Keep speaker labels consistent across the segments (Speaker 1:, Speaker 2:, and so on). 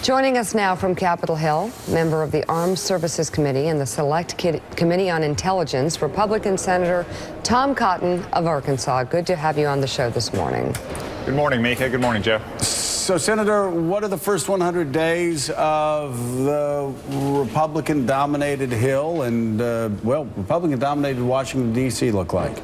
Speaker 1: Joining us now from Capitol Hill, member of the Armed Services Committee and the Select Committee on Intelligence, Republican Senator Tom Cotton of Arkansas. Good to have you on the show this morning.
Speaker 2: Good morning, Mika. Good morning, Joe.
Speaker 3: So, Senator, what are the first 100 days of the Republican-dominated Hill and, Republican-dominated Washington, D.C. look like?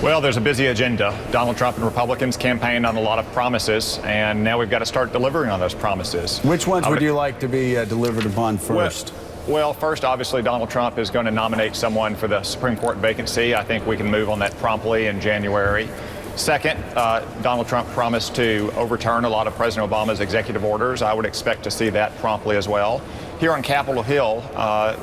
Speaker 2: Well, there's a busy agenda. Donald Trump and Republicans campaigned on a lot of promises, and now we've got to start delivering on those promises.
Speaker 3: Which ones would you like to be delivered upon first?
Speaker 2: Well, first, obviously, Donald Trump is going to nominate someone for the Supreme Court vacancy. I think we can move on that promptly in January. Second, Donald Trump promised to overturn a lot of President Obama's executive orders. I would expect to see that promptly as well. Here on Capitol Hill,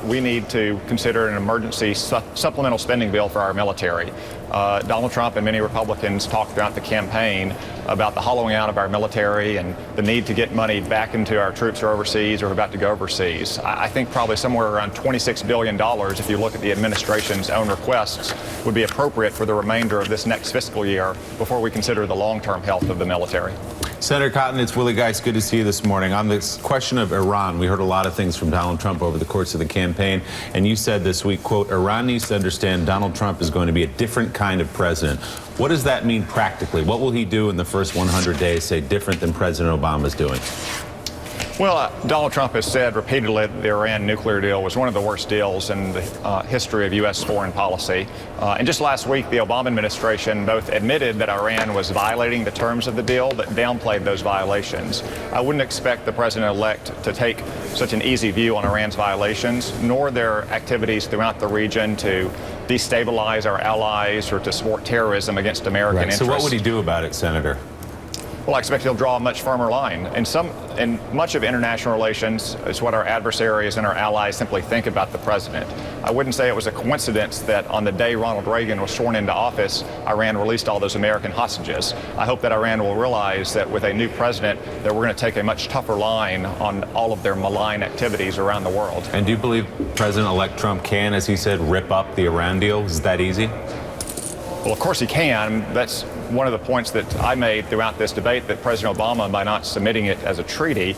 Speaker 2: we need to consider an emergency supplemental spending bill for our military. Donald Trump and many Republicans talked throughout the campaign about the hollowing out of our military and the need to get money back into our troops who are overseas or are about to go overseas. I think probably somewhere around $26 billion, if you look at the administration's own requests, would be appropriate for the remainder of this next fiscal year before we consider the long-term health of the military.
Speaker 4: Senator Cotton, it's Willie Geist. Good to see you this morning. On this question of Iran, we heard a lot of things from Donald Trump over the course of the campaign, and you said this week, quote, Iran needs to understand Donald Trump is going to be a different kind of president. What does that mean practically? What will he do in the first 100 days, say, different than President Obama's doing?
Speaker 2: Well, Donald Trump has said repeatedly that the Iran nuclear deal was one of the worst deals in the history of U.S. foreign policy. And just last week, the Obama administration both admitted that Iran was violating the terms of the deal, but downplayed those violations. I wouldn't expect the president-elect to take such an easy view on Iran's violations, nor their activities throughout the region to destabilize our allies or to support terrorism against American interests.
Speaker 4: So what would he do about it, Senator?
Speaker 2: Well, I expect he'll draw a much firmer line. And much of international relations is what our adversaries and our allies simply think about the president. I wouldn't say it was a coincidence that on the day Ronald Reagan was sworn into office, Iran released all those American hostages. I hope that Iran will realize that with a new president, that we're going to take a much tougher line on all of their malign activities around the world.
Speaker 4: And do you believe President-elect Trump can, as he said, rip up the Iran deal? Is that easy?
Speaker 2: Well, of course he can. That's one of the points that I made throughout this debate, that President Obama, by not submitting it as a treaty,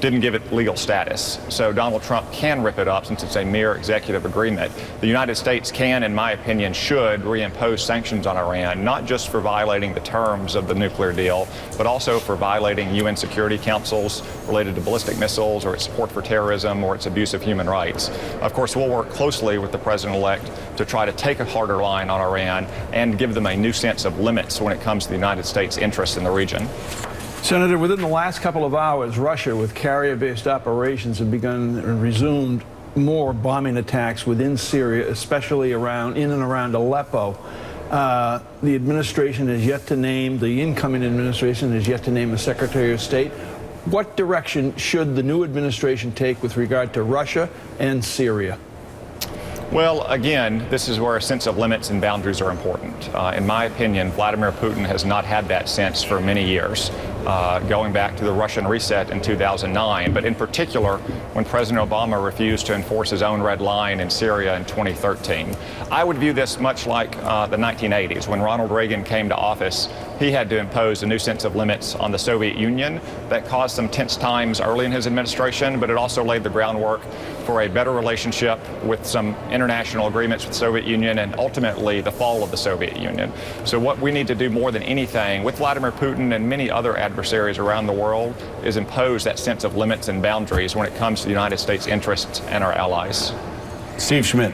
Speaker 2: didn't give it legal status. So Donald Trump can rip it up since it's a mere executive agreement. The United States can, in my opinion, should reimpose sanctions on Iran, not just for violating the terms of the nuclear deal, but also for violating UN Security Councils related to ballistic missiles or its support for terrorism or its abuse of human rights. Of course, we'll work closely with the president-elect to try to take a harder line on Iran and give them a new sense of limits when it comes to the United States' interests in the region.
Speaker 5: Senator, within the last couple of hours, Russia, with carrier-based operations, have begun and resumed more bombing attacks within Syria, especially in and around Aleppo. The administration has yet to name, the incoming administration has yet to name a Secretary of State. What direction should the new administration take with regard to Russia and Syria?
Speaker 2: Well, again, this is where a sense of limits and boundaries are important. In my opinion, Vladimir Putin has not had that sense for many years, going back to the Russian reset in 2009, but in particular when President Obama refused to enforce his own red line in Syria in 2013. I would view this much like the 1980s. When Ronald Reagan came to office, he had to impose a new sense of limits on the Soviet Union that caused some tense times early in his administration, but it also laid the groundwork for a better relationship with some international agreements with the Soviet Union and ultimately the fall of the Soviet Union. So what we need to do more than anything with Vladimir Putin and many other adversaries around the world is impose that sense of limits and boundaries when it comes to the United States' interests and our allies.
Speaker 3: Steve Schmidt.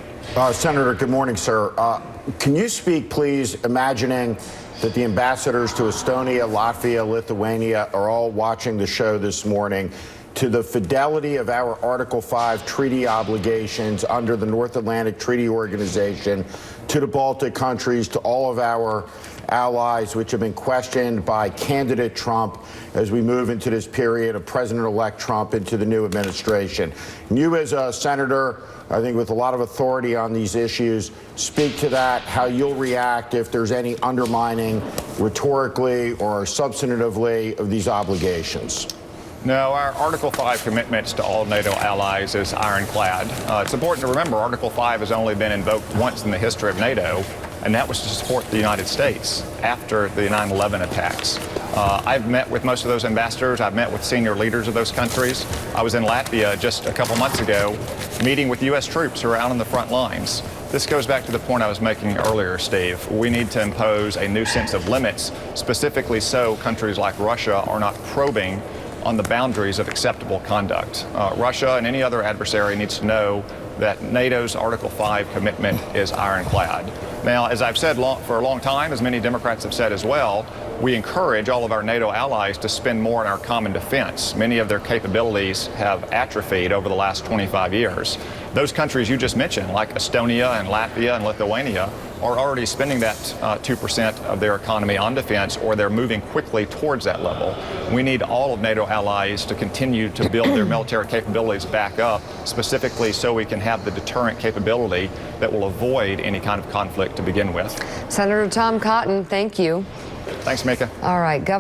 Speaker 6: Senator, good morning, sir. Can you speak, please, imagining that the ambassadors to Estonia, Latvia, Lithuania are all watching the show this morning, to the fidelity of our Article 5 treaty obligations under the North Atlantic Treaty Organization, to the Baltic countries, to all of our allies, which have been questioned by candidate Trump as we move into this period of President-elect Trump into the new administration. And you, as a senator, I think with a lot of authority on these issues, speak to that, how you'll react if there's any undermining rhetorically or substantively of these obligations.
Speaker 2: No, our Article 5 commitments to all NATO allies is ironclad. It's important to remember Article 5 has only been invoked once in the history of NATO, and that was to support the United States after the 9/11 attacks. I've met with most of those ambassadors. I've met with senior leaders of those countries. I was in Latvia just a couple months ago meeting with U.S. troops who are out on the front lines. This goes back to the point I was making earlier, Steve. We need to impose a new sense of limits, specifically so countries like Russia are not probing on the boundaries of acceptable conduct. Russia and any other adversary needs to know that NATO's Article 5 commitment is ironclad. Now, as I've said for a long time, as many Democrats have said as well, we encourage all of our NATO allies to spend more on our common defense. Many of their capabilities have atrophied over the last 25 years. Those countries you just mentioned, like Estonia and Latvia and Lithuania, are already spending that 2% of their economy on defense, or they're moving quickly towards that level. We need all of NATO allies to continue to build their military capabilities back up, specifically so we can have the deterrent capability that will avoid any kind of conflict to begin with.
Speaker 1: Senator Tom Cotton, thank you.
Speaker 2: Thanks, Mika.
Speaker 1: All right, Governor.